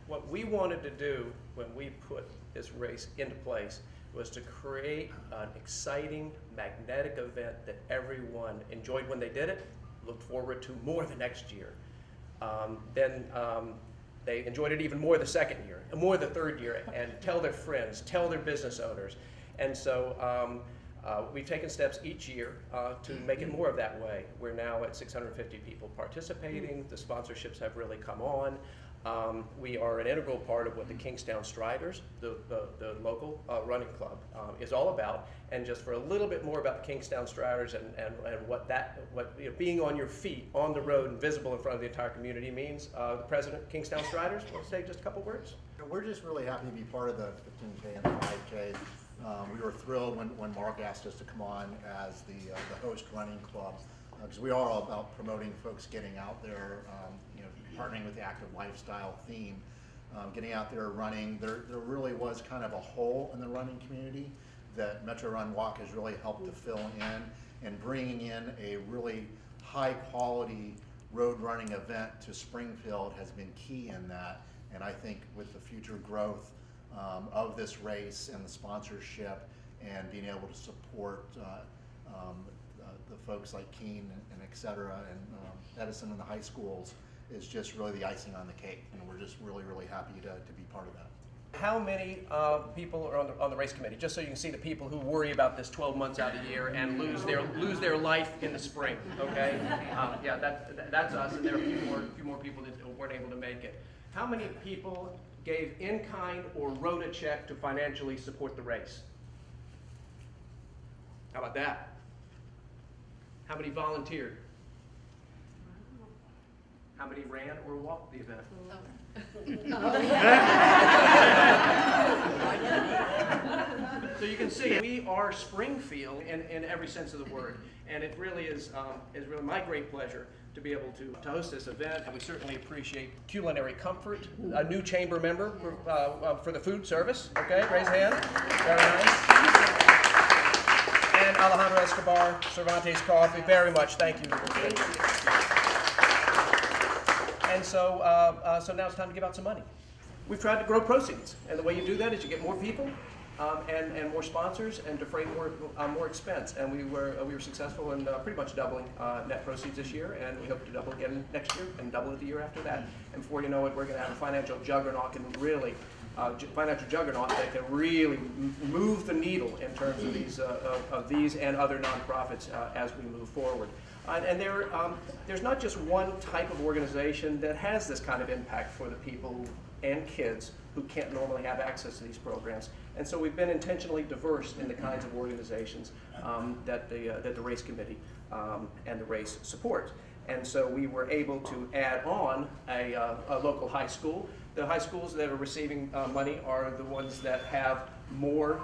What we wanted to do when we put this race into place was to create an exciting, magnetic event that everyone enjoyed when they did it, looked forward to more the next year. Then they enjoyed it even more the second year, and more the third year, and tell their friends, tell their business owners. And so we've taken steps each year to make it more of that way. We're now at 650 people participating. The sponsorships have really come on. We are an integral part of what the Kingstown Striders, the local running club, is all about. And just for a little bit more about the Kingstown Striders and what being on your feet, on the road, and visible in front of the entire community means, the president of Kingstown Striders will say just a couple words. We're just really happy to be part of the 15K and the 5K. We were thrilled when Mark asked us to come on as the host running club, because we are all about promoting folks getting out there, partnering with the active lifestyle theme, getting out there running. There really was kind of a hole in the running community that Metro Run Walk has really helped to fill in, and bringing in a really high quality road running event to Springfield has been key in that. And I think with the future growth of this race and the sponsorship and being able to support the folks like Keene and et cetera, and Edison and the high schools is just really the icing on the cake, and we're just really happy to be part of that. How many people are on the race committee? Just so you can see the people who worry about this 12 months out of the year and lose their life in the spring. Okay, yeah, that's us, and there are a few more people that weren't able to make it. How many people gave in kind or wrote a check to financially support the race? How about that? How many volunteered? How many ran or walked the event? So you can see we are Springfield in every sense of the word, and it really is really my great pleasure to be able to host this event. And we certainly appreciate culinary comfort, a new chamber member for the food service. Okay, raise a hand. Very nice. And Alejandro Escobar, Cervantes Coffee, very much thank you. And so, so now it's time to give out some money. We've tried to grow proceeds, and the way you do that is you get more people and more sponsors and defray more expense. And we were successful in pretty much doubling net proceeds this year, and we hope to double again next year and double it the year after that. And before you know it, we're going to have a financial juggernaut that can really move the needle in terms of these and other nonprofits as we move forward. And there's not just one type of organization that has this kind of impact for the people and kids who can't normally have access to these programs. And so we've been intentionally diverse in the kinds of organizations that the race committee and the race supports. And so we were able to add on a local high school. The high schools that are receiving money are the ones that have more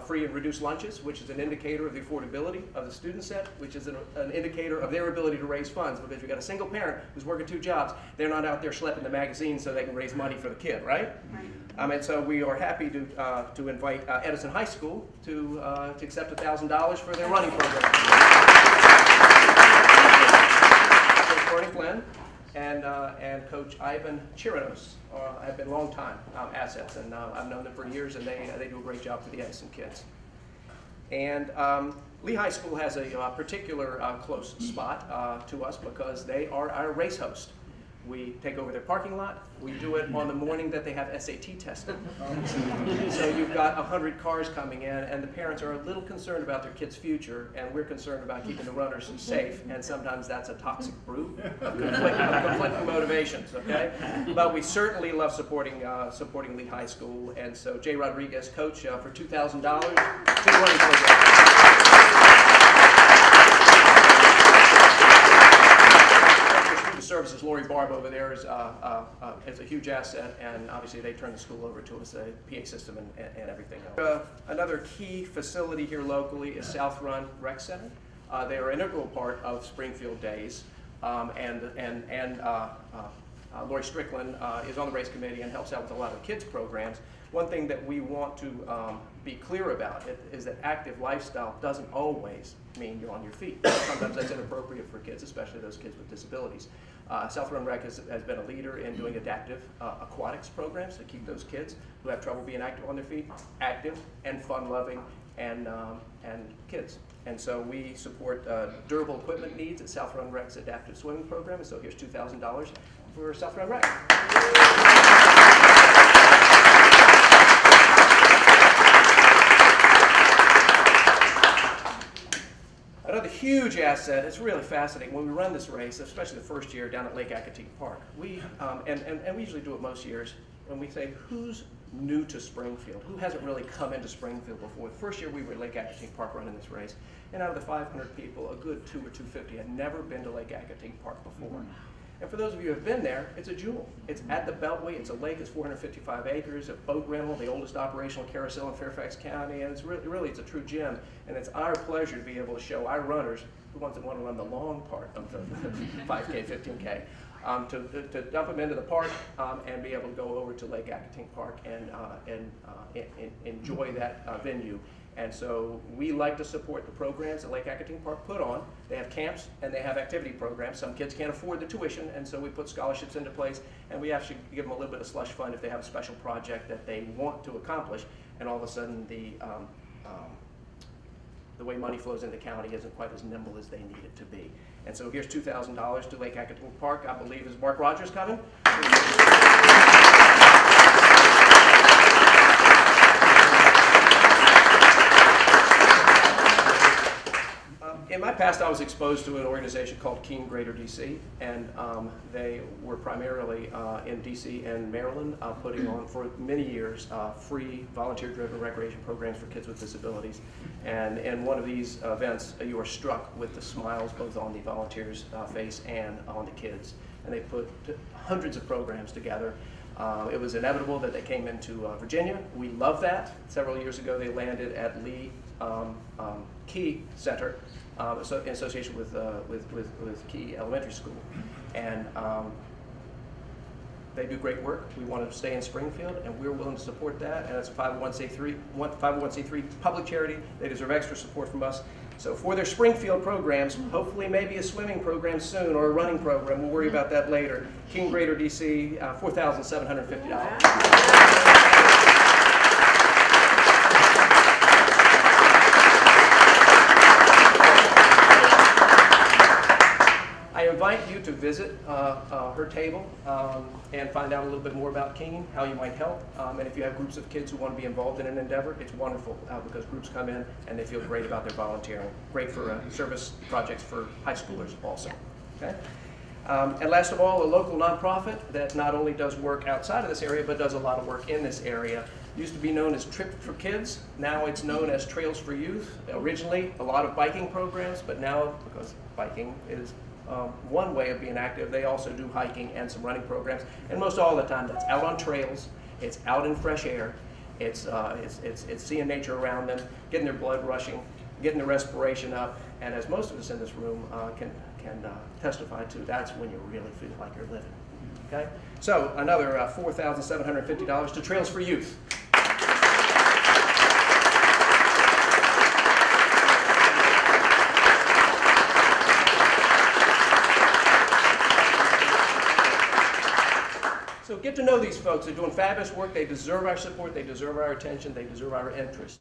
free and reduced lunches, which is an indicator of the affordability of the student set, which is an indicator of their ability to raise funds, because you've got a single parent who's working 2 jobs. They're not out there schlepping the magazines so they can raise money for the kid, right? And so we are happy to invite Edison High School to accept $1,000 for their running program. Coach Flynn and Coach Ivan Chirinos have been long-time assets, and I've known them for years, and they do a great job for the Edison kids. And Lee High School has a particular close spot to us because they are our race host. We take over their parking lot. We do it on the morning that they have SAT testing. So you've got 100 cars coming in, and the parents are a little concerned about their kids' future, and we're concerned about keeping the runners safe, and sometimes that's a toxic brew of conflicting motivations, okay? But we certainly love supporting Lee High School, and so Jay Rodriguez, coach, for $2,000 to the running program. Services, Lori Barb over there is a huge asset, and obviously they turn the school over to us, a PA system and everything else. Another key facility here locally is South Run Rec Center. They are an integral part of Springfield Days, and Lori Strickland is on the race committee and helps out with a lot of kids programs. One thing that we want to be clear about is that active lifestyle doesn't always mean you're on your feet. Sometimes that's inappropriate for kids, especially those kids with disabilities. South Run Rec has been a leader in doing adaptive aquatics programs to keep those kids who have trouble being active on their feet active and fun-loving and kids. And so we support durable equipment needs at South Run Rec's adaptive swimming program. And so here's $2,000 for South Run Rec. Another huge asset, it's really fascinating, when we run this race, especially the first year down at Lake Acatee Park, we usually do it most years, when we say, who's new to Springfield? Who hasn't really come into Springfield before? The first year we were at Lake Acatee Park running this race, and out of the 500 people, a good 200 or 250 had never been to Lake Acatee Park before. And for those of you who have been there, it's a jewel. It's at the Beltway, it's a lake, it's 455 acres, a boat rental, the oldest operational carousel in Fairfax County, and it's really it's a true gem. And it's our pleasure to be able to show our runners, the ones that want to run the long part of the 5K, 15K, to dump them into the park and be able to go over to Lake Acatee Park and enjoy that venue. And so we like to support the programs that Lake Acatee Park put on. They have camps and they have activity programs. Some kids can't afford the tuition, and so we put scholarships into place, and we actually give them a little bit of slush fund if they have a special project that they want to accomplish, and all of a sudden the way money flows in the county isn't quite as nimble as they need it to be. And so here's $2,000 to Lake Acatee Park. I believe, is Mark Rogers coming? In my past, I was exposed to an organization called Keene Greater DC, and they were primarily in DC and Maryland, putting on for many years free volunteer-driven recreation programs for kids with disabilities. And in one of these events, you are struck with the smiles both on the volunteers' face and on the kids. And they put hundreds of programs together. It was inevitable that they came into Virginia. We love that. Several years ago, they landed at Lee Key Center, in association with Key Elementary School, and they do great work. We want to stay in Springfield, and we're willing to support that. And it's a 501c3 public charity. They deserve extra support from us. So for their Springfield programs, hopefully maybe a swimming program soon or a running program. We'll worry about that later. Keene Greater DC, $4,750. I invite you to visit her table and find out a little bit more about Keene, how you might help. And if you have groups of kids who want to be involved in an endeavor, it's wonderful because groups come in and they feel great about their volunteering. Great for service projects for high schoolers also. Okay? And last of all, a local nonprofit that not only does work outside of this area, but does a lot of work in this area. Used to be known as Trip for Kids. Now it's known as Trails for Youth. Originally, a lot of biking programs, but now, because biking is one way of being active, they also do hiking and some running programs, and most all the time that's out on trails, it's out in fresh air, it's seeing nature around them, getting their blood rushing, getting their respiration up, and as most of us in this room can testify to, that's when you really feel like you're living. Okay, so another $4,750 to Trails for Youth. So get to know these folks. They're doing fabulous work. They deserve our support. They deserve our attention. They deserve our interest.